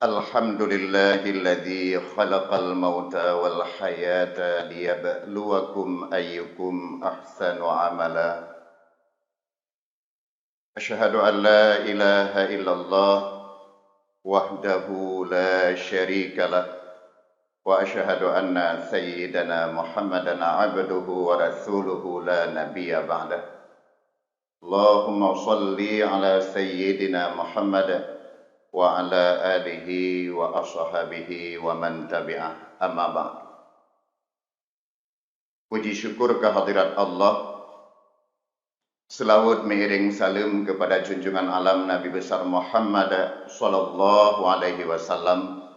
Alhamdulillahilladzi khalaqal mauta wal hayata liyabluwakum ayyukum ahsanu amala. Asyhadu an la ilaha illallah wahdahu la syarikalah wa asyhadu anna sayyidana Muhammadan abduhu wa rasuluhu la nabiyya ba'dah. Allahumma shalli ala sayyidina Muhammad wa ala alihi wa ashabihi wa man tabi'ah, amma ba'd. Puji syukur kehadirat Allah, selawat mengiring salam kepada junjungan alam Nabi besar Muhammad sallallahu alaihi wasallam,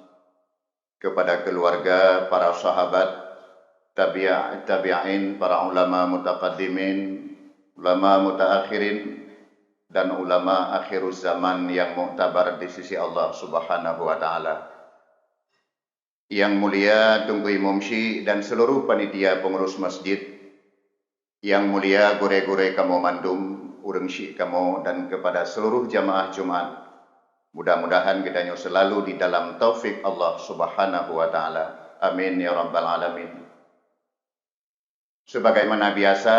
kepada keluarga, para sahabat, tabi'in, para ulama mutaqaddimin, ulama mutaakhirin, dan ulama akhiruz zaman yang muktabar di sisi Allah Subhanahu wa taala. Yang mulia Tunku Imam Syih dan seluruh panitia pengurus masjid, yang mulia gure-gure kamu mandum, urang syih kamu, dan kepada seluruh jamaah Jumat, mudah-mudahan kita selalu di dalam taufik Allah Subhanahu wa taala. Amin ya rabbal alamin. Sebagaimana biasa,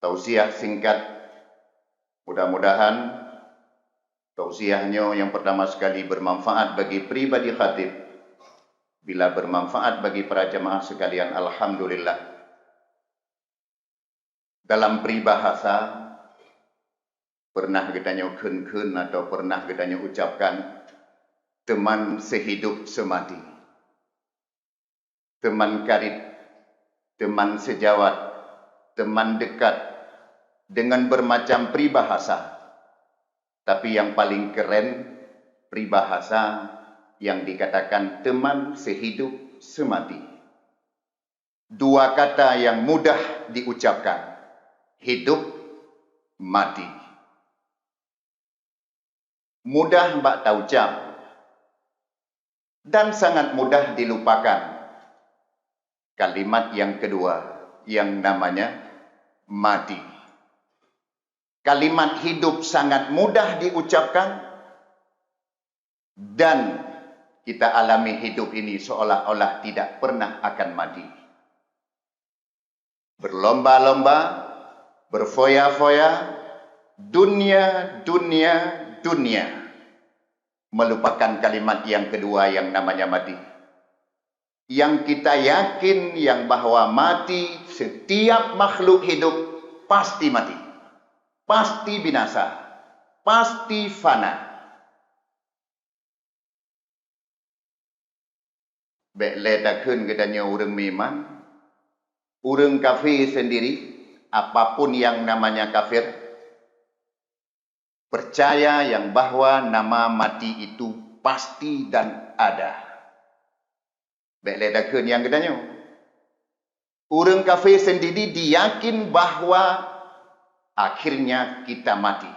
tausiah singkat. Mudah-mudahan tausiahnya yang pertama sekali bermanfaat bagi pribadi khatib. Bila bermanfaat bagi para jemaah sekalian, alhamdulillah. Dalam peribahasa, pernah kita nyokun atau pernah kita ucapkan, teman sehidup semati, teman karib, teman sejawat, teman dekat, dengan bermacam peribahasa. Tapi yang paling keren, peribahasa yang dikatakan teman sehidup semati. Dua kata yang mudah diucapkan, hidup, mati. Mudah mbak taucap dan sangat mudah dilupakan. Kalimat yang kedua yang namanya mati. Kalimat hidup sangat mudah diucapkan, dan kita alami hidup ini seolah-olah tidak pernah akan mati. Berlomba-lomba, berfoya-foya, dunia, dunia, dunia. Melupakan kalimat yang kedua yang namanya mati. Yang kita yakin yang bahwa mati, setiap makhluk hidup pasti mati. Pasti binasa, pasti fana. Bekletakeun katanya urang miman, urang kafir sendiri, apapun yang namanya kafir, percaya yang bahwa nama mati itu pasti dan ada. Bekletakeun yang katanya, urang kafir sendiri diyakin bahwa akhirnya kita mati.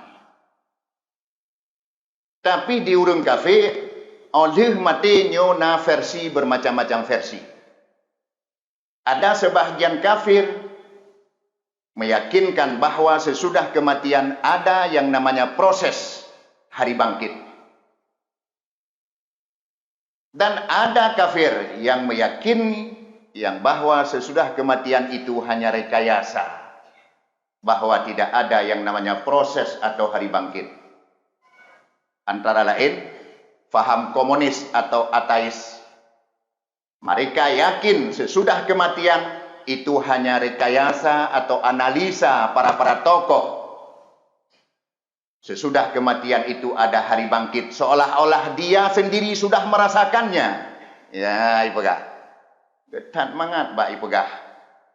Tapi di urang kafir, oleh matinya na versi bermacam-macam versi. Ada sebahagian kafir meyakinkan bahwa sesudah kematian ada yang namanya proses hari bangkit. Dan ada kafir yang meyakini yang bahwa sesudah kematian itu hanya rekayasa, bahwa tidak ada yang namanya proses atau hari bangkit. Antara lain, faham komunis atau ateis. Mereka yakin sesudah kematian itu hanya rekayasa atau analisa para tokoh. Sesudah kematian itu ada hari bangkit, seolah-olah dia sendiri sudah merasakannya. Ya, ipegah. Getat mangat, Mbak ipegah.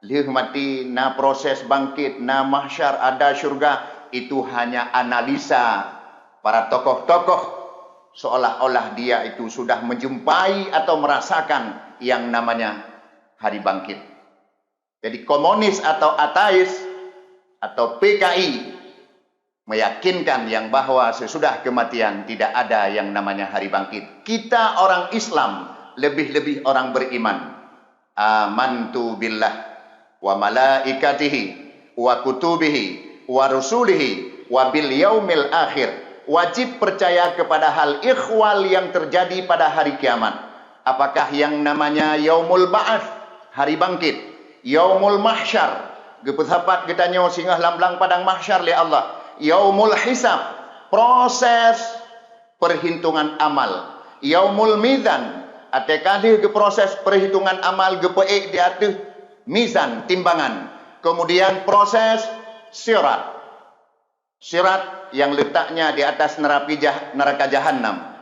Lih mati, na proses bangkit, na mahsyar, ada syurga, itu hanya analisa para tokoh-tokoh, seolah-olah dia itu sudah menjumpai atau merasakan yang namanya hari bangkit. Jadi komunis atau ateis atau PKI meyakinkan yang bahwa sesudah kematian tidak ada yang namanya hari bangkit. Kita orang Islam, lebih-lebih orang beriman, amantu billah wa malaikatihi wa kutubihi wa rusulihi wa bil yaumil akhir wajib percaya kepada hal ikhwal yang terjadi pada hari kiamat. Apakah yang namanya yaumul ba'ats, hari bangkit, yaumul mahsyar, gepesapat getanyo singgah lamblang padang mahsyar li Allah, yaumul hisab, proses perhitungan amal, yaumul mizan, ate kali ke proses perhitungan amal gepeik di atas mizan timbangan, kemudian proses sirat, sirat yang letaknya di atas neraka jahanam.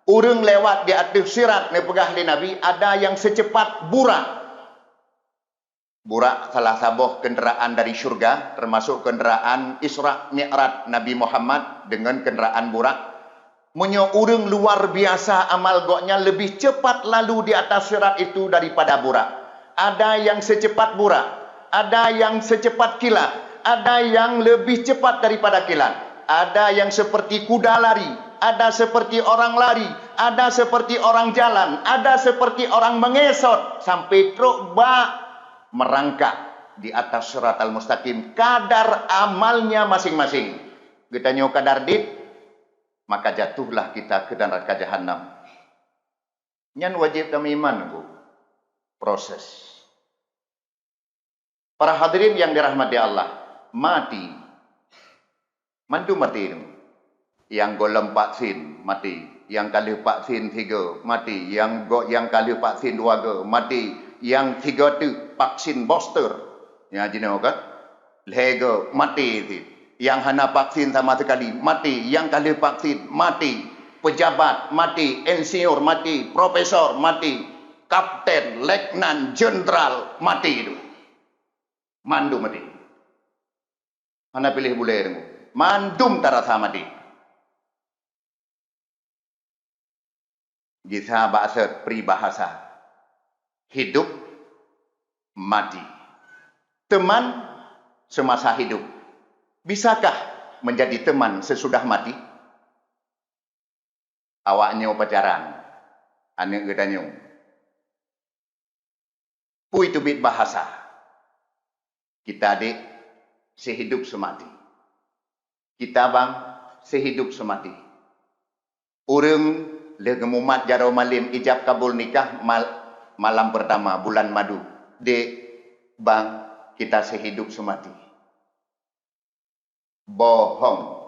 Urang lewat di atas sirat ni pegah li Nabi, ada yang secepat burak. Burak salah sabuh kenderaan dari syurga, termasuk kenderaan Isra Mi'raj Nabi Muhammad dengan kenderaan burak. Menyo urang luar biasa amal goknya lebih cepat lalu di atas sirat itu daripada burak. Ada yang secepat burak, ada yang secepat kilat, ada yang lebih cepat daripada kilat, ada yang seperti kuda lari, ada seperti orang lari, ada seperti orang jalan, ada seperti orang mengesot sampai truk bak merangkak di atas siratal mustaqim. Kadar amalnya masing-masing. Kita nyo kadar dit, maka jatuhlah kita ke neraka jahanam. Nyan wajib kami iman bu. Proses. Para hadirin yang dirahmati Allah, mati. Mandu mati. Yang golem vaksin mati, yang kali vaksin 3 mati, yang kali vaksin 2 ke mati, yang 3 tu vaksin booster ya jino kan lego mati ti, yang hana vaksin sama sekali mati, yang kali vaksin mati, pejabat mati, insinyur mati, profesor mati, kapten, letnan, jenderal mati itu. Mandu mati. Hana pilih boleh dengu. Mandum tarasa mati. Gisa bahasa peribahasa. Hidup, mati. Teman semasa hidup. Bisakah menjadi teman sesudah mati? Awaknya pacaran. Anak gedanya. Pui tubit bahasa. Kita adik sehidup semati. Kita bang sehidup semati. Urang legemumat jaro malim ijab kabul nikah malam pertama bulan madu. Dek bang kita sehidup semati. Bohong.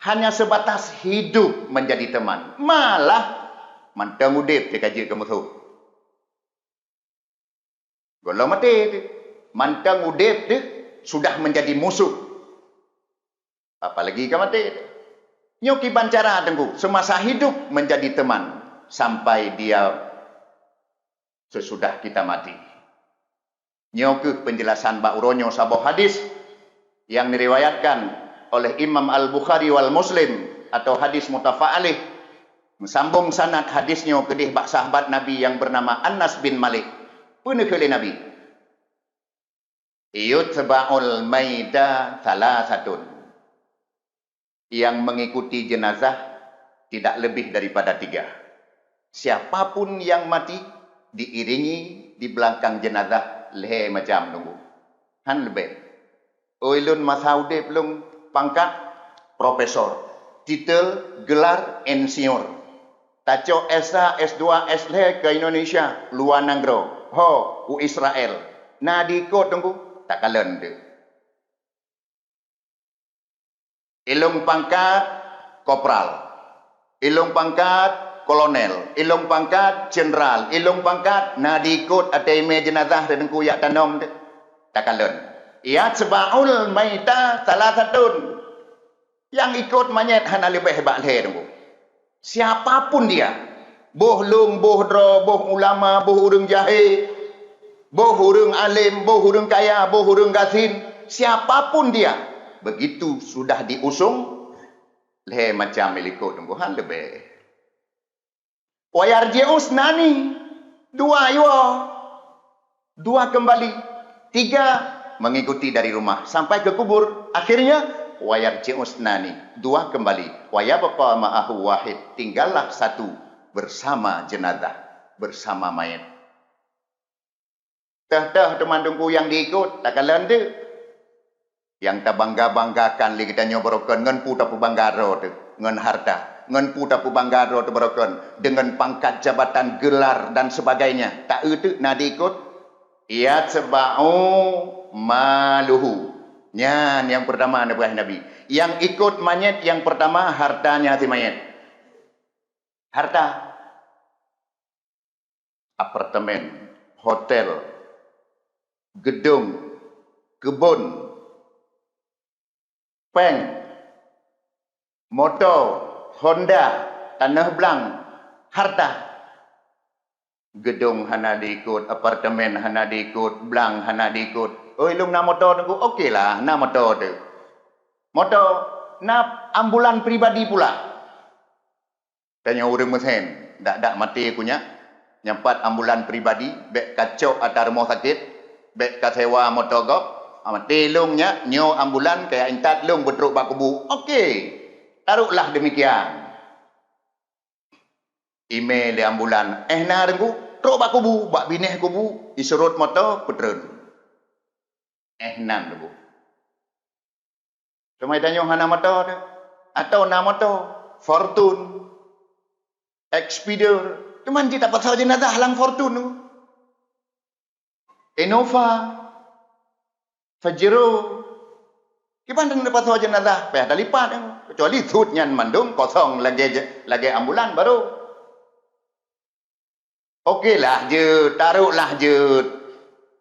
Hanya sebatas hidup menjadi teman. Malah mantang udip dia kaji kamu tahu. Kalau mati mantang udip dia sudah menjadi musuh. Apalagi kamu mati. Nyoki bancara tengku semasa hidup menjadi teman sampai dia sesudah kita mati. Nyoki penjelasan Mbak Uronyo sabuh hadis yang diriwayatkan oleh Imam Al-Bukhari wal Muslim atau hadis muttafaq alaih. Sambung sanad hadisnya kedih bak sahabat Nabi yang bernama Anas bin Malik. Punekele Nabi. Yutba'ul maida salasatun. Yang mengikuti jenazah tidak lebih daripada 3. Siapapun yang mati diiringi di belakang jenazah lehe macam nunggu. Han lebih. Oilun masaude belum pangkat profesor, titel gelar insinyur. Taco S1, S2, S3 ke Indonesia, luar negro, ho u Israel. Nadiko tunggu tak kalen de. Ilung pangkat kopral, ilung pangkat kolonel, ilung pangkat jenderal, ilung pangkat nadikut ateme jenazah dan kuyak tanom takalen. Ia sebaul maita salah satu yang ikut manyet hana lebih hebat tunggu. Siapapun dia, boh lung, boh dro, boh ulama, boh urang jahe, boh urang alim, boh urang kaya, boh urang gasin, siapapun dia. Begitu sudah diusung, leh macam milikut tungguhan lebih. Wayar jeus nani, 2 yo, 2 kembali, 3 mengikuti dari rumah sampai ke kubur. Akhirnya wayar jeus nani, 2 kembali. Wayar bapa ma'ahu wahid, tinggallah 1 bersama jenazah, bersama mayat. Tah teman tunggu yang diikut tak kalah ande. Yang tak bangga-banggakan li kita nyobrokan ngan pu tapu banggaro tu, ngan harta, ngan pu tapu banggaro tu brokan dengan pangkat jabatan gelar dan sebagainya. Tak itu nak diikut ia sebau maluhu. Nyan yang pertama Nabi. Yang ikut mayat yang pertama hartanya si mayat. Harta, apartemen, hotel, gedung, kebun, peng, motor, Honda, tanah belang, harta. Gedung hana diikut, apartemen hana diikut, belang hana diikut. Oi lung na motor tu, okey lah, na motor tu. Motor, na ambulan pribadi pula. Tanya orang Mesem, dak mati punya. Nyampat ambulan pribadi, bek kacau atas rumah sakit, bek kasewa motor gop, mati lungnya, nyo ambulan kayak intat lung betruk bak kubu. Okey, taruhlah demikian. Email di ambulan, na rengku, truk bak kubu, bak bineh kubu, isurut motor, putren. Nan rengku. Cuma tanya hana motor tu, atau na motor, Fortune, Expeditor, cuman kita pasal jenazah halang Fortune tu. Innova, Fajero, kita dapat pasal jenazah, payah dah lipat tu. Kecuali sud nyan mandung, kosong lagi ambulan baru. Okeylah je, taruhlah je.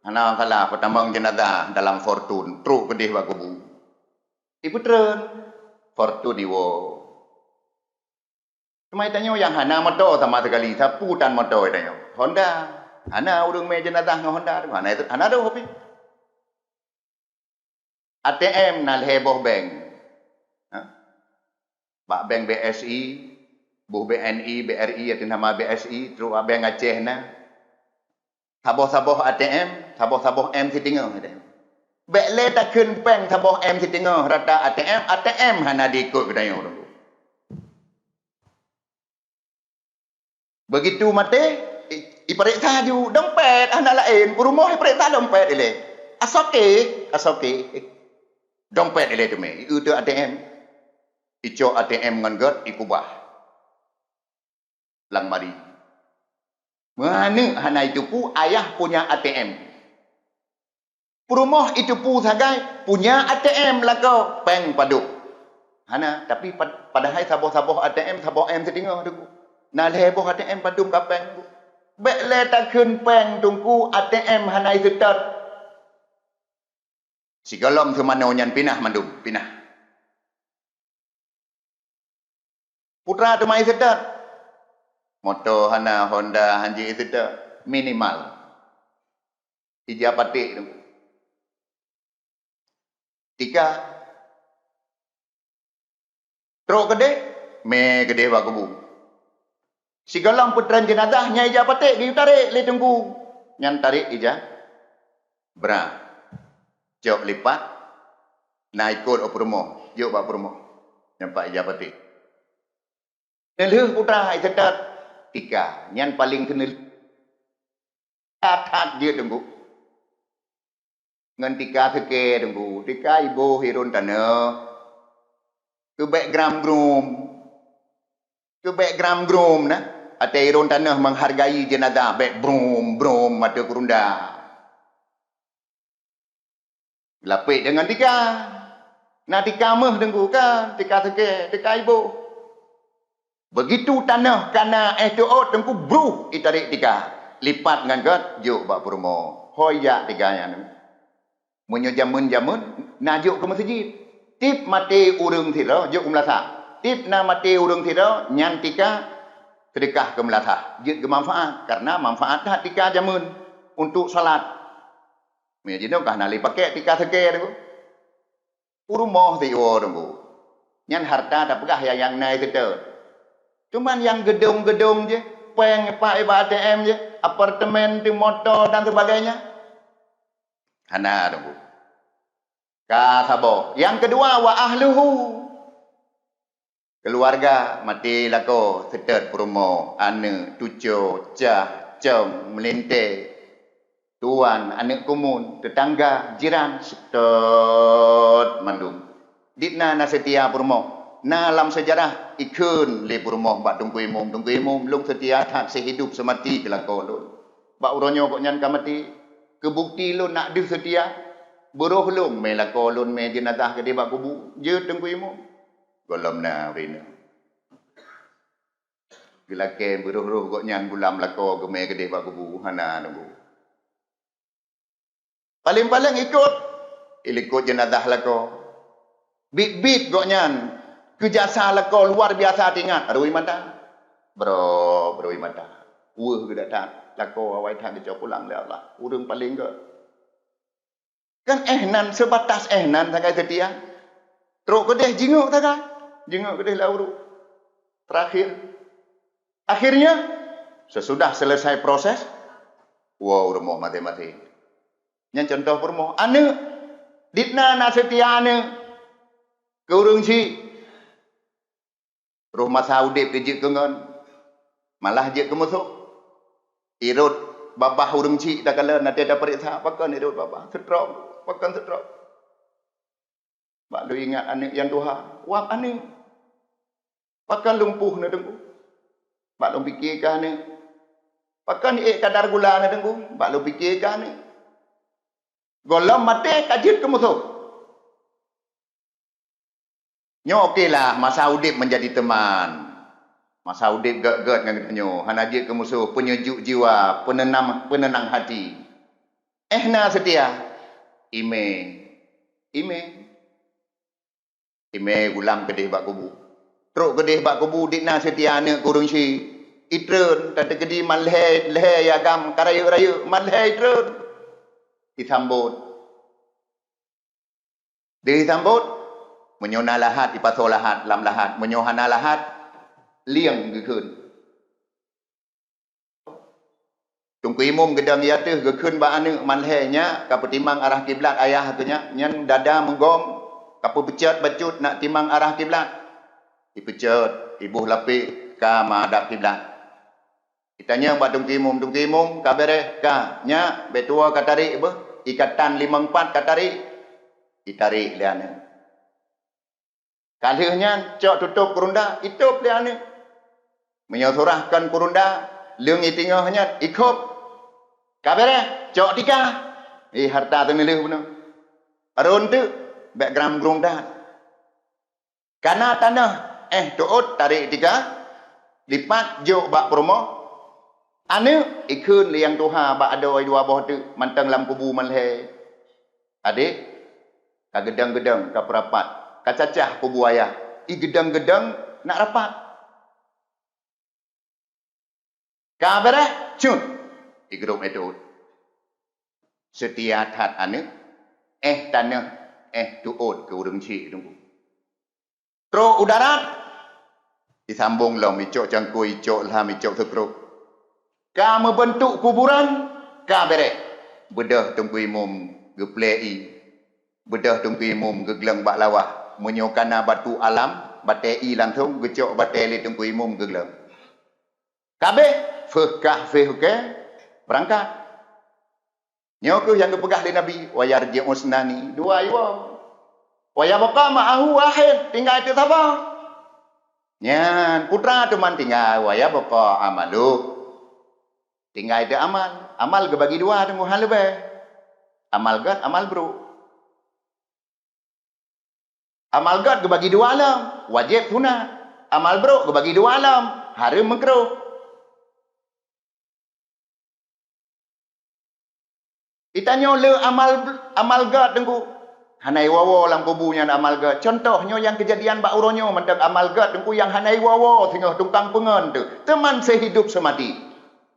Hana kalah petambang jenazah dalam Fortune, truk pedih bak kubu. Ibu tren, Fortune iwo. Cuma tanya yang hana motor sama sekali, sapu tan motor tanya. Honda, hana urung me jenazah dengan Honda tu. Hana tu hobi. ATM nal heboh bank. Bak bank BSI, buh BNI, BRI atau nama BSI, terus bank Aceh na. Saboh-saboh ATM, saboh-saboh M si tengah. Bek le tak kun bank saboh M si tengah rata ATM hana diikut tanya tu. Begitu mati, iperiksa ju dompet anak lain, rumah iperiksa dompet ile. Asoke. Dompet ile tu me, itu ATM. Ico ATM ngan ikubah. Lang mari. Mana hana itu pu ayah punya ATM. Rumah itu pu sagai punya ATM lah kau, peng paduk. Hana, tapi padahal saboh-saboh ATM, saboh M setengah tu. Nah leboh ATM padum kapeng. Bek le tak kun peng tungku ATM hanai setat. Si galom tu mana nyan pinah mandum, pinah. Putra tu mai setat. Motor hana Honda hanji setat minimal. Ija patik tu. Tiga. Truk gede, me gede bak kubu. Si galang putran jenazahnya ija patik ditarik le tunggu. Nyan tarik ija. Bra. Jok lipat. Naikut opromo, jok bak promo. Nampak ija patik. Neleh putra setat. Tiga. Nyan paling kenal. Atat dia tunggu. Ngan tika seke tunggu. Tika ibu hirun tanah. Ke background groom na. Atau irun tanah menghargai jenazah baik brum mata kurunda. Lapik dengan tika. Nak tika meh dengku kan, tika seke, tika ibu. Begitu tanah kana tu dengku bru itarik tika. Lipat dengan gat juk bak purmo. Hoyak tiganya ni. Munyo jamun najuk ke masjid. Tip mati urung thira juk umlasa. Tip na mati urung thira nyan tika sedekah ke melatah. Jid ke manfaat. Karena manfaat dah tika jamun. Untuk salat. Mereka kah nali pakai tika seke tu. Urumah tiwa tu. Nyan harta tak pegah yang naik kita. Cuman yang gedung-gedung je. Peng pak iba ATM je. Apartemen tu motor dan sebagainya. Hana tu. Kasabo. Yang kedua wa ahluhu. Keluarga mati lako setet promo ane tujo cah com melinte tuan, anak kumun, tetangga, jiran, setot mandung. Ditna na setia purmo. Na alam sejarah ikun le purmo bak tungku imum lung setia tak sehidup semati kelako lun. Bak uronyo kok nyan kamati kebukti lun nak di setia buruh lung me lako lun me jenazah ke bak kubu je tungku imum. Golom na rina. Gelake buruh kok nyan gulam lako ke me ke bak kubu hana nunggu. Paling-paling ikut jenazah lako. Bit kok nyan kejasa lako luar biasa tinggal. Arui mata. Bro mata. Wah ke datang. Lako awai tak dia pulang le Allah. Urung paling ke. Kan ehnan sebatas ehnan sakai setia. Teruk kedeh jinguk sakai. Jinguk kedeh lauru. Terakhir. Akhirnya sesudah selesai proses. Wow remoh mati-mati. Yang contoh permoh. Ane. Ditna na setia ane. Keurung si. Roh masa udip ke jik kengon. Malah jik kemusuk. Irut babah urung cik dah kala nanti ada periksa. Pakan irut babah. Setrok. Pakan setrok. Bak lu ingat anak yang Tuhan. Wap anak. Pakan lumpuh na dengku. Bak lu fikirkan anak. Pakan kadar gula na dengku. Bak lu fikirkan anak. Golam mati kajit kemusuk. Nyo okeylah masa udip menjadi teman. Masa udip gak-gak dengan kita nyo. Hanajik ke musuh, penyejuk jiwa, penenang hati. Na setia. Ime gulam kedih bak kubu. Teruk kedih bak kubu, dikna setia anak kurung si. Itren, tata kedih malhe yagam, karaya-raya, malhe itren. Disambut. Disambut. Menyona lahat, ipaso lahat, lam lahat. Menyohana lahat, liang gekun. Tungku imum gedang yatih gekun ba ane malhenya, kapu timang arah kiblat ayah hatunya. Nyan dada menggom, kapu pecat bacut nak timang arah kiblat. Dipecat, ibuh lapik, ka madap kiblat. Kitanya buat tungku imum, kabere, ka, nya, betua katarik, ikatan 54 katarik. Ditarik liana. Kalihnya cok tutup kurunda, itup dia ni. Menyosorahkan kurunda, leung itingahnya ikut. Kabere, cok tiga. Harta tu milih benar. Arun tu, background kurunda. Karena tanah, tuut tarik tiga. Lipat jok bak promo. Ane, ikun liang tuha bak adoi dua boh tu. Mantang lam kubu malhe. Adik, kagedang-gedang, kaperapat. Kacacah kubu ayah. Gedang-gedang nak rapat. Kabere, cun. Grup itu. Setia tat ane. Tanah. Tuut ke urung cik. Teruk udarat. Disambung lah. Micok cangku, icok lah, micok sekruk. Kamu bentuk kuburan. Kabere. Bedah tunggu imum. Geplei. Bedah tunggu imum. Gegelang bak lawah. Menyokana batu alam, batei langsung, gecok batei li tungku imum gegelam. Kabeh, berangkat. Nyoku yang kepegah di Nabi, wayar usnani, dua iwa. Wayar baka ma'ahu wahid, tinggal itu siapa? Nyan, putra teman tinggal, wayar baka amalu. Tinggal itu amal. Amal ke bagi dua, tunggu hal lebih. Amal gad, amal bro. Amal gad ke bagi dua alam. Wajib sunat. Amal bro ke bagi dua alam. Haram makruh. Itanya le amal gad tengku. Hanai wawo lam kubunya amal gad. Contohnya yang kejadian bak uronyo mendak amal gad tengku yang hanai wawo tengah tungkang pengen tu. Teman sehidup semati.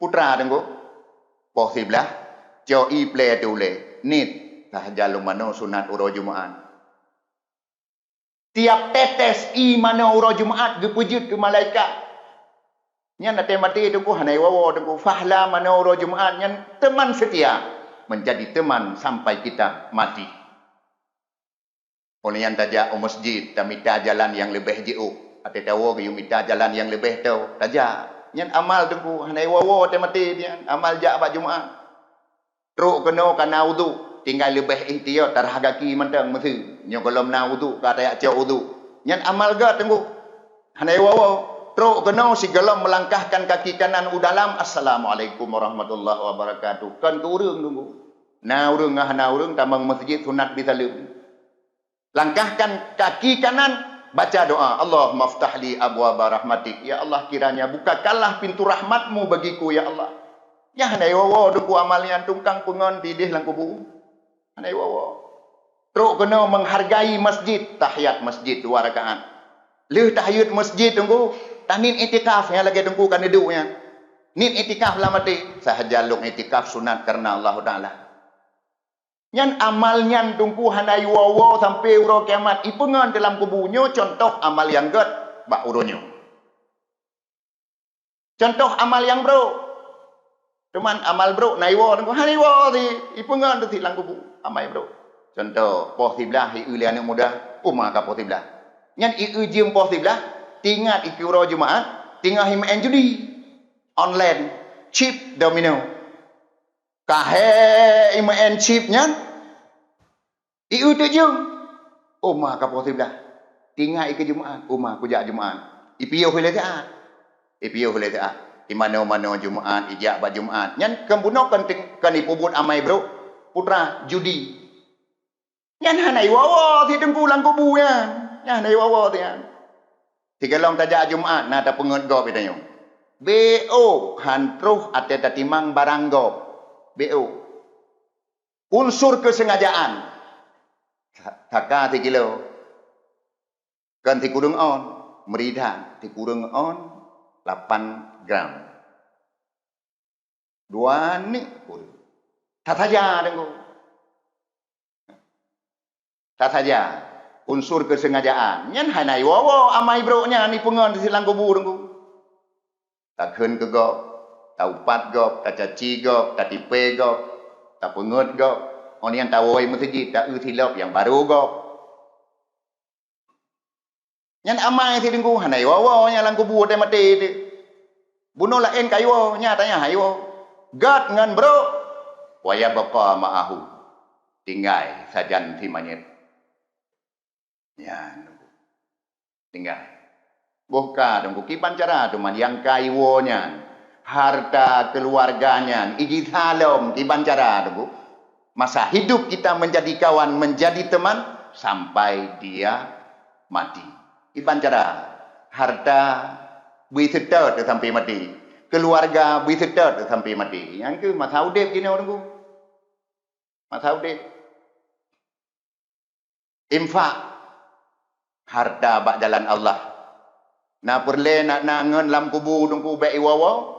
Putra tengku. Poh siblah. Joi play tu le. Nit. Tahjalum mano sunat uro Jumaat. Tiap tetes imana uro Jumaat gepujud ke malaikat. Nyan nate mati tunggu hanai wawo tunggu fahla mana uro Jumaat nyan teman setia menjadi teman sampai kita mati. Oleh yang tajak masjid tamita jalan yang lebih jauh. Ate tawo ke yumita jalan yang lebih tahu. Tajak nyan amal tunggu hanai wawo te mati dia amal jak bak Jumaat. Teruk kena kana wudu, tinggal lebih ihtiyat tarhagaki mentang mesti. Nyo kalau na wudu kata ya cau wudu. Nyan amal ga tunggu. Hanai wawo. Teruk kena si gelam melangkahkan kaki kanan udalam. Assalamualaikum warahmatullahi wabarakatuh. Kan ke urang tunggu. Na urang ngah na urang tamang masjid sunat bisalim. Langkahkan kaki kanan, baca doa. Allahumma ftahli abwaba rahmatik. Ya Allah, kiranya bukakanlah pintu rahmatmu bagiku ya Allah. Ya hanai wawo dengku amalian tungkang pengon tidih lang kubu. Hanai wawo. Teruk kena menghargai masjid, tahiyat masjid 2 rakaat. Leh tahiyat masjid tunggu. Tanin itikaf yang lagi tunggu kan hidupnya. Nin itikaf lah mati. Sahaja long itikaf sunat karena Allah Ta'ala. Nyan amal nyan tunggu hanai wawo sampai uro kiamat. Ipengan dalam kubunyo contoh amal yang ged bak uronyo. Contoh amal yang bro. Cuman amal bro nai wo tunggu hanai wo di ipengan tu tilang kubu amal bro. Contoh poh tiblah i uli anak muda umah ka poh tiblah. Nyan i ujim poh tiblah tingat i uro Jumaat tinggal himain judi online chip domino. Kahe imain chip nyan iu tujung umah ka poh tiblah tinggal i ke Jumaat umah ku jak Jumaat ipiyo hule taat ipiyo hule taat di mana-mana Jumaat ijak ba Jumaat nyan kembuno kan ipubut amai bro putra judi nyan hanai wawo ti tengku lang kubu yan hanai wawo ti yan tiga long tajak Jumaat na ta penget gop itanyo BO hantruh ate tatimang barang gop BO unsur kesengajaan taka 3 kilo kan ti kurung on merida ti kurung on 8 gram 2 ni pun tak saja tengok tak saja unsur kesengajaan nyan hanai wawo amai bro nya ni pengon di silang kubu tengok tak hen ke gop tak upat gop tak caci gop tak tipe gop tak pengot gop on yang tawoi masjid tak utilop yang baru gop nyan amai ti tengok hanai wawo nya lang kubu te mati ti bunuh lain kayu nya tanya hayo gad ngan bro waya baqa ma'ahu tinggal sajan ti manyet ya tinggal boka dong kipan cara cuman yang kayu nya harta keluarganya iji salam kipan cara dong masa hidup kita menjadi kawan menjadi teman sampai dia mati kipan cara harta berserta sampai mati. Keluarga berserta sampai mati. Yang ke masa udip gini orang tu. Masa udip. Infak. Harta bak jalan Allah. Na perle nak ngen lam kubu dungku baik wawa.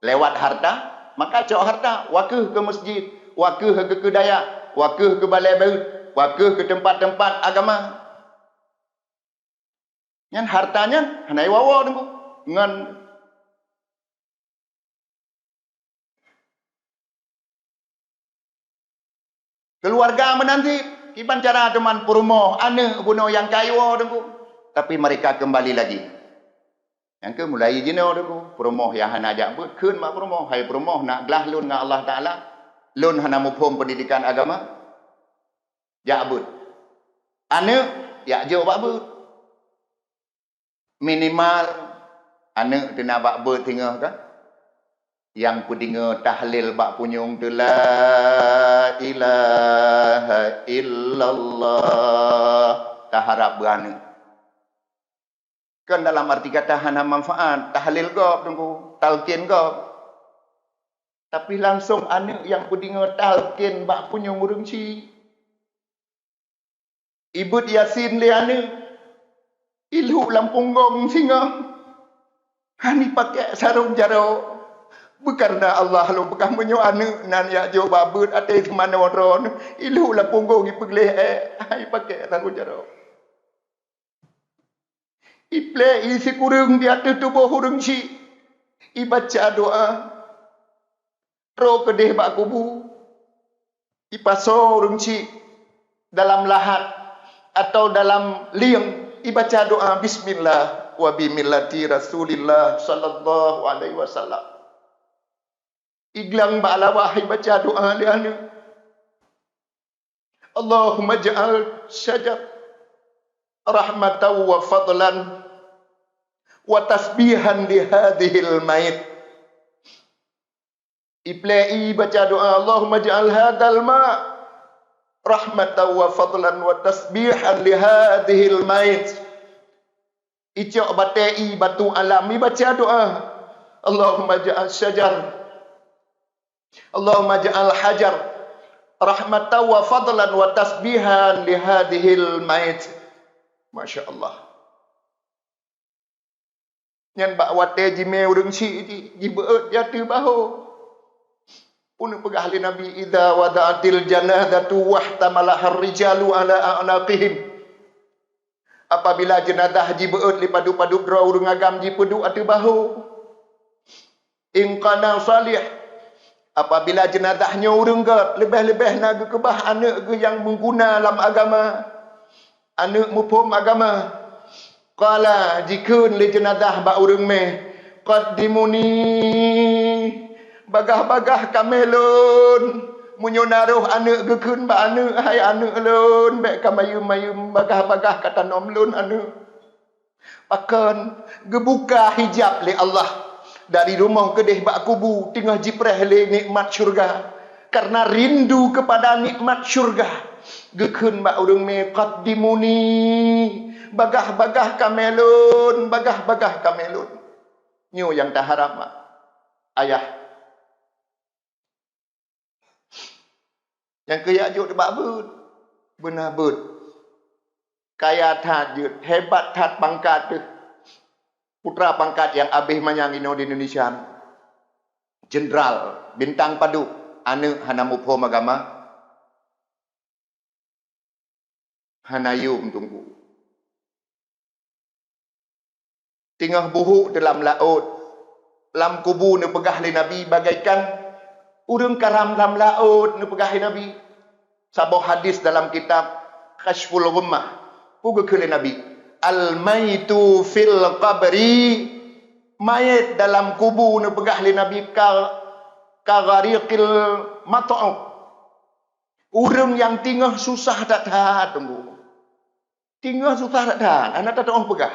Lewat harta. Maka cok harta. Wakih ke masjid. Wakih ke kedaya. Wakih ke balai baut. Wakih ke tempat-tempat agama. Yang hartanya. Hanai wawa dungku. Ngan keluarga menanti kiban cara teman perumoh ane buno yang kayu dengku tapi mereka kembali lagi yang ke mulai jino dengku perumoh yang hana ajak but keun mak perumoh hai perumoh nak gelah lun dengan Allah Taala lun hana muphom pendidikan agama jak but ane ya jo bak but minimal anak tina bak ber tinggal kan yang pudinga tahlil bak punyung tu la ilaha illallah taharap berani kan dalam arti kata hana manfaat tahlil gop tunggu talqin gop tapi langsung anak yang pudinga talqin bak punyung urung si ibut yasin le anak ilhu lampung gong singa hani pakai sarung jaro bukanna Allah lo bukan menyo anu nan ya jo babut ate mana ron ilu la punggung ipegle ai pakai sarung jaro iple isi kurung di atas tubuh hurung si ibaca doa ro kedeh bak kubu ipaso hurung si dalam lahat atau dalam liang ibaca doa bismillah wa bi millati Rasulillah sallallahu alaihi wasallam. Iglang ba'ala wahai baca doa liana. Allahumma ja'al syajar rahmatan wa fadlan wa tasbihan li hadhil mayit. Iplai baca doa Allahumma ja'al hadzal ma' rahmatan wa fadlan wa tasbihan li hadhil mayit. Icok batai batu alami baca doa Allahumma ja'al syajar Allahumma ja'al hajar rahmatan wa fadlan wa tasbihan li hadhil mayit. Masya Allah. Nyan bak wate jime urang si di beut jatuh bahu. Pun pegah li Nabi idza wada'atil janazatu wahtamalaha ar-rijalu ala a'naqihim. Apabila jenazah ji beut li padu-padu dra urang agam ji pedu atu bahu. In kana salih, apabila jenazahnya urang ke lebih-lebih naga kebah anak ke yang mengguna dalam agama, anak mufhum agama. Qala jikeun li jenazah ba urang meh qaddimuni bagah-bagah kamelun munyo naruh anak gekeun ba anak hai anak lun baik kamayum-mayum bagah-bagah kata nom lun anak akan gebuka hijab li Allah dari rumah kedeh bak kubu tengah jipreh li nikmat syurga karena rindu kepada nikmat syurga gekeun ba urang me qaddimuni bagah-bagah kamelun bagah-bagah kamelun nyu yang tak harap ayah yang kaya juk bak beut benar beut kaya tat jut hebat tat pangkat tu putra pangkat yang abih manyang ino di Indonesia jenderal bintang padu anu hana mufhum agama hana yum tunggu tingah buhu dalam laut lam kubu nu pegah li Nabi bagaikan urang karam dalam laut nu pegah li Nabi sabuh hadis dalam kitab Kashful Ghummah pugu ke Nabi al maitu fil qabri mayat dalam kubu nu pegah li Nabi kagariqil mat'u urang yang tingah susah tak tahan tunggu tingah susah tak tahan anak tak tahu pegah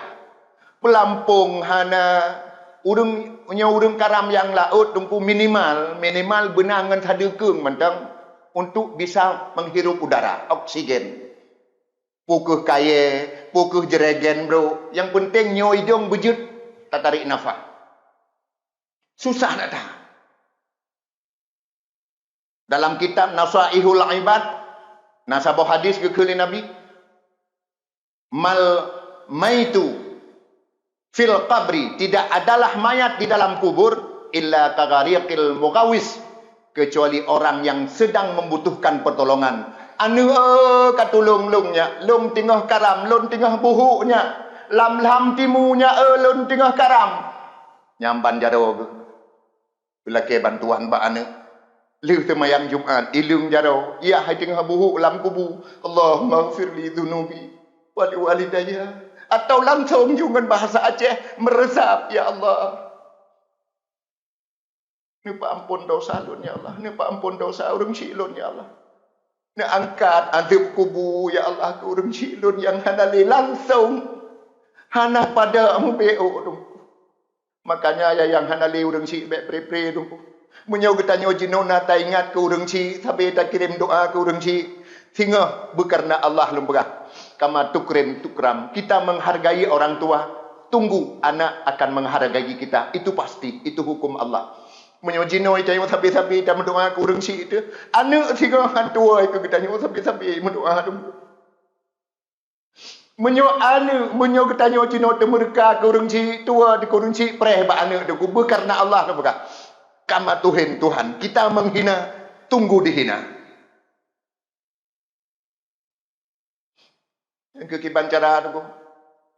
pelampung hana urang nya urang karam yang laut tunggu minimal benangan hadekeung mentang untuk bisa menghirup udara oksigen pukuh kaye pukuh jeregen bro yang penting nyo hidung bejut tak tarik nafas susah nak tahan dalam kitab Nasaihul Ibad nasabah hadis ke Nabi mal maitu fil qabri tidak adalah mayat di dalam kubur illa kagariqil mughawis kecuali orang yang sedang membutuhkan pertolongan anu katulung lungnya lung tengah karam lun tengah buhuknya lam timunya lun tengah karam nyamban jaro bila ke bantuan ba anu liu temayang Jumat ilung jaro ya hai tengah buhuk lam kubu Allahumma ighfirli dzunubi wa li walidayya atau langsung dengan bahasa Aceh meresap ya Allah ni ampun dosa lun ya Allah ni ampun dosa urang silun ya Allah ni angkat azab kubu ya Allah ke urang silun yang hanali langsung hana pada ambeo tu makanya ya yang hanali urang si be pre tu munyo getanyo jinona ta ingat ke urang si sampai ta kirim doa ke urang si sehingga berkarena Allah lembah kama tukram kita menghargai orang tua tunggu anak akan menghargai kita itu pasti itu hukum Allah menyojino itayo sabi-sabi dan mendoa ke urang si itu anak sehingga hantua itu kita nyo sabi-sabi mendoa tu menyo kita nyo cino temerka ke urang si tua di urang si preh ba anak tu berkarena Allah lembah kama Tuhan kita menghina tunggu dihina yang kekiban cara tu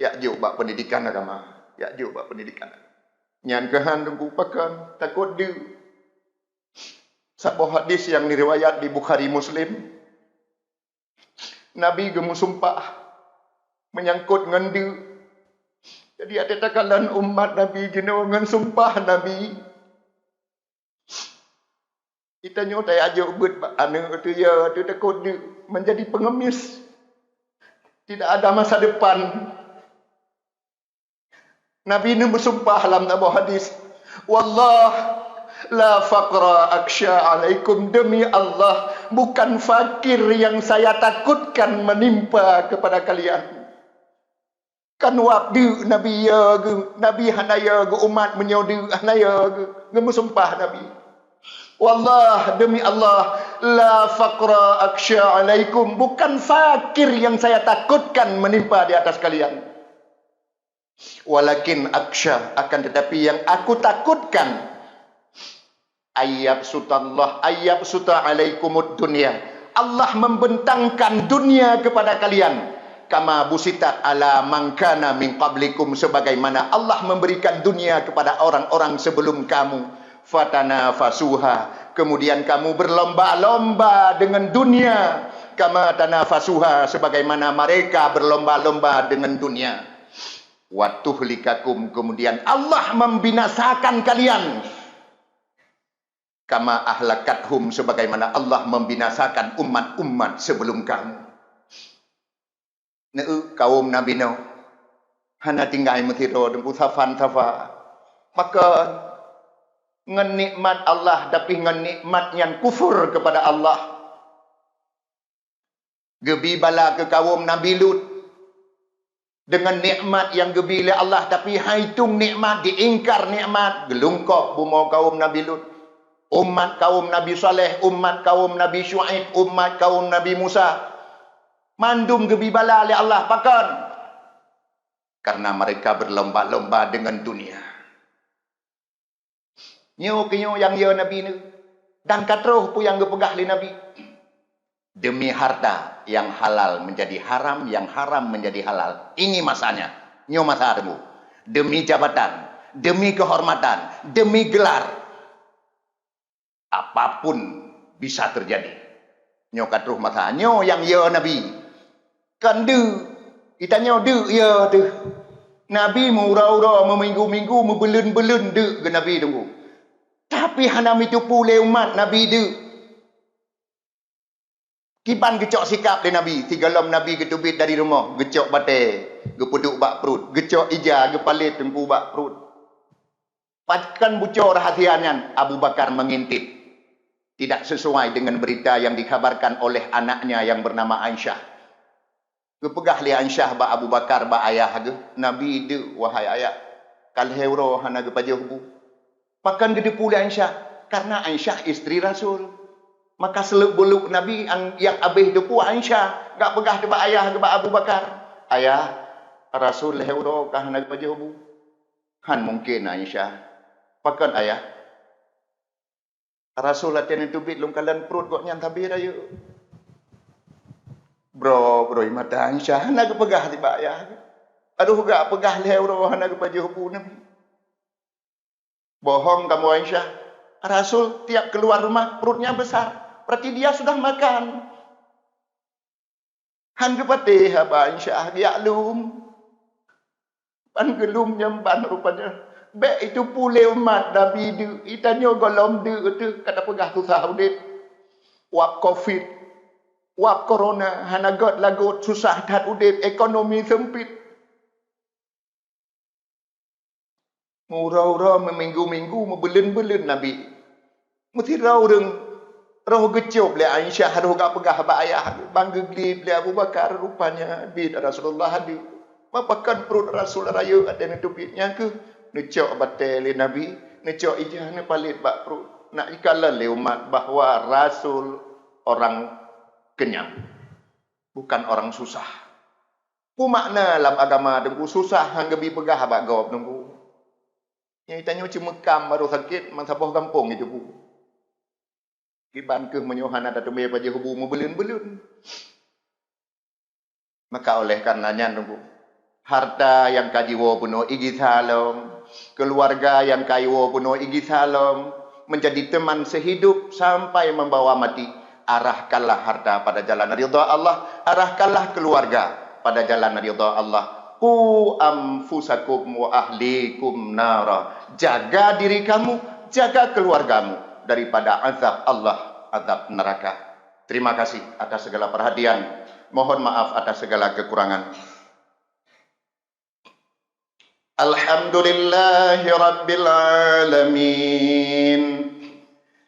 ya juk bak pendidikan agama ya juk bak pendidikan nyan kehan tunggu pakan takut dia sebuah hadis yang diriwayat di Bukhari Muslim Nabi gemu sumpah menyangkut dengan dia jadi ada takalan umat Nabi jenuh dengan sumpah Nabi Kita nyotai aja ubud anak tu ya, tu takut dia menjadi pengemis. Tidak ada masa depan. Nabi ini bersumpah dalam sebuah hadis, wallah la faqra aksha alaikum, demi Allah bukan fakir yang saya takutkan menimpa kepada kalian. Kan wabdu Nabi ya ke, Nabi hanaya ke umat menyodu hanaya ke, bersumpah Nabi. Wallah demi Allah la faqra aksha alaikum, bukan fakir yang saya takutkan menimpa di atas kalian. Walakin aksha, akan tetapi yang aku takutkan, ayyab suta alaikumud dunya, Allah membentangkan dunia kepada kalian, kama busitat ala mangkana min qablikum, sebagaimana Allah memberikan dunia kepada orang-orang sebelum kamu. Fatana fasuha, kemudian kamu berlomba-lomba dengan dunia, kama tanafasuha, sebagaimana mereka berlomba-lomba dengan dunia. Watuhlikakum, kemudian Allah membinasakan kalian, kama ahlakathum, sebagaimana Allah membinasakan umat-umat sebelum kamu. Kaum Nabi Nuh hana tinggal methiro dan usafan safa, maka ngenikmat Allah tapi ngenikmat yang kufur kepada Allah. Gebi bala ke kaum Nabi Lut dengan nikmat yang gebila Allah, tapi haitung nikmat, diingkar nikmat, gelungkok bumo kaum Nabi Lut, umat kaum Nabi Saleh, umat kaum Nabi Syuaib, umat kaum Nabi Musa, mandum gebibala oleh Allah pakan, karena mereka berlomba-lomba dengan dunia. Nyo kenyo yang ya Nabi ni, dan katroh pu yang gepegah li Nabi. Demi harta yang halal menjadi haram, yang haram menjadi halal. Ini masanya. Nyo masa temu. Demi jabatan, demi kehormatan, demi gelar, apapun bisa terjadi. Nyo katruh masa. Nyo yang ya Nabi. Kan de, kita nyo de ya de. Nabi murau-urau, meminggu-minggu, membelun-belun de ke Nabi tunggu. Tapi hanam itu pulai umat Nabi de. Kiban gecok sikap di Nabi. Tiga lom Nabi ketubit dari rumah. Gecok batai. Gepuduk bak perut. Gecok ija. Gepalit tengku bak perut. Pakan bucor rahasianya. Abu Bakar mengintip. Tidak sesuai dengan berita yang dikabarkan oleh anaknya yang bernama Aisyah. Gepegah li Aisyah bak Abu Bakar bak ayah ge. Nabi de wahai ayah. Kal hewro hana gepajah hubu. Pakan gede pula Aisyah. Karena Aisyah istri Rasul. Maka seluk-beluk Nabi yang abih tu pun Aisyah. Gak pegah debat ayah, debat Abu Bakar. Ayah, Rasul hewro kah nak pajabu? Han mungkin Aisyah. Pakan ayah. Rasul latihan itu bit lungkalan perut kok nyang tabir ayo. Bro, mata Aisyah nak pegah debat ayah. Aduh gak pegah hewro nak pajabu Nabi. Bohong kamu Aisyah. Rasul tiap keluar rumah perutnya besar. Berarti dia sudah makan. Han kepatih apa Aisyah dia lum. Pan gelum nyamban rupanya. Be itu pule umat Nabi du. Itanyo golom du tu kata pegah susah udit. Wap Covid. Wap corona hana got lagut susah dat udit, ekonomi sempit. Murau-rau meminggu-minggu membelun-belun Nabi. Mesti rau reng roh gecop le Aisyah roh gak pegah ba ayah bangga glib le Abu Bakar rupanya bid Rasulullah hadi. Mapakan perut Rasul raya ada ni tupitnya ke necok batai le Nabi, necok ijah ni palit bak perut. Nak ikalan le umat bahawa Rasul orang kenyang, bukan orang susah. Pu makna dalam agama dengku susah hang gebi pegah bak gop dengku. Yang tanya cuma kam baru sakit mansapah kampung itu bu. Kiban ke menyuhan ada tumai pada hubu membelun-belun. Maka oleh karenanya nunggu harta yang kajiwo puno igi salom, keluarga yang kajiwo puno igi salom, menjadi teman sehidup sampai membawa mati. Arahkanlah harta pada jalan ridha Allah, arahkanlah keluarga pada jalan ridha Allah. Qu anfusakum wa ahlikum nara. Jaga diri kamu, jaga keluargamu daripada azab Allah, azab neraka. Terima kasih atas segala perhatian. Mohon maaf atas segala kekurangan. Alhamdulillahi Rabbil Alamin.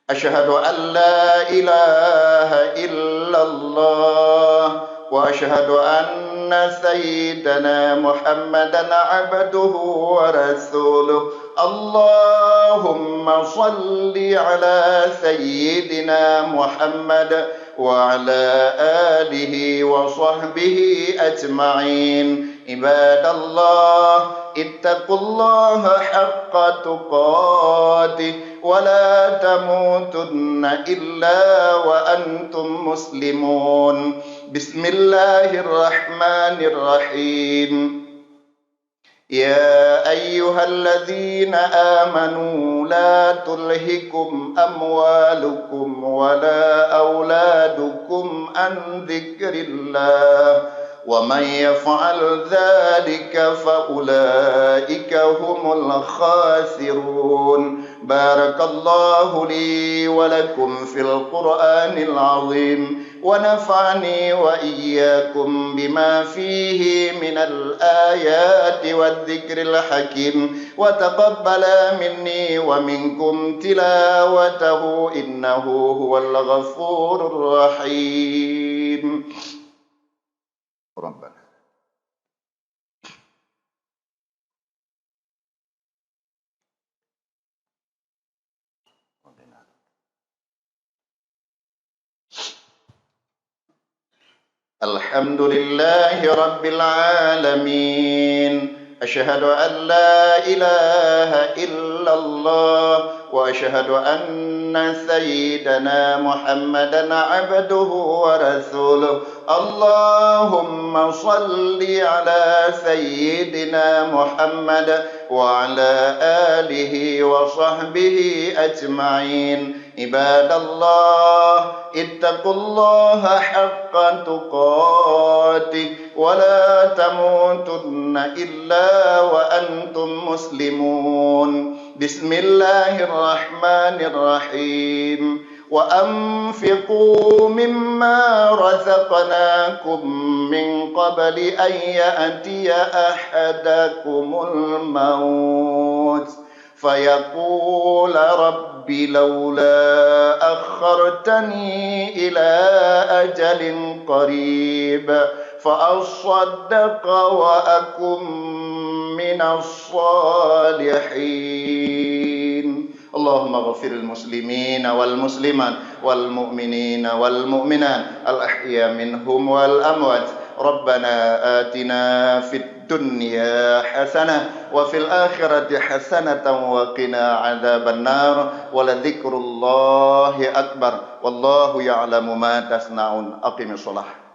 Asyhadu an la ilaha illallah wa asyhadu anna sayyidana Muhammadan abduhu wa rasuluh. Allahumma salli ala sayyidina Muhammad wa ala alihi wa sahbihi ajma'in. Ibadallah, ittaqullaha haqqa tuqatih wa la tamutunna illa wa antum muslimun. Bismillahirrahmanirrahim. Ya ayyuhalladzina amanu la tulhikum amwalukum wa la auladukum an dzikrillah wa man yaf'al dzalika fa ulaika humul khasirun. Barakallahu li wa lakum fil Qur'anil azim wa nafa'ani wa iyyakum bima fihi minal ayati wadh-dhikril hakim wa taqabbala minni wa minkum tilawatahu innahu huwal ghafurur rahim. Rabbana Alhamdulillahi Rabbil Alamin. Asyhadu an la ilaha illallah wa asyhadu anna sayyidana Muhammadan abduhu wa rasuluh. Allahumma salli ala sayyidina Muhammad wa ala alihi wa sahbihi ajma'in. Ibadallah, ittaqullaha haqqa tuqatih wa la tamutunna illa wa antum muslimun. Bismillahirrahmanirrahim. Wa anfiqu mimma razaqnakum min qabli an ya'tiya ahadakumul maut fayaqula rabbi laula akhartani ila ajalin qarib fa asaddaqa wa akum minas salihin. Allahumma ghafiril muslimina wal muslimat wal mu'minina wal mu'minat al ahya minhum wal amwat. Rabbana atina fid dunya hasanah wa fil akhirati hasanatan wa qina adzaban nar. Wa la dzikrullahi akbar wallahu ya'lamu ma tasna'un. Aqimis shalah.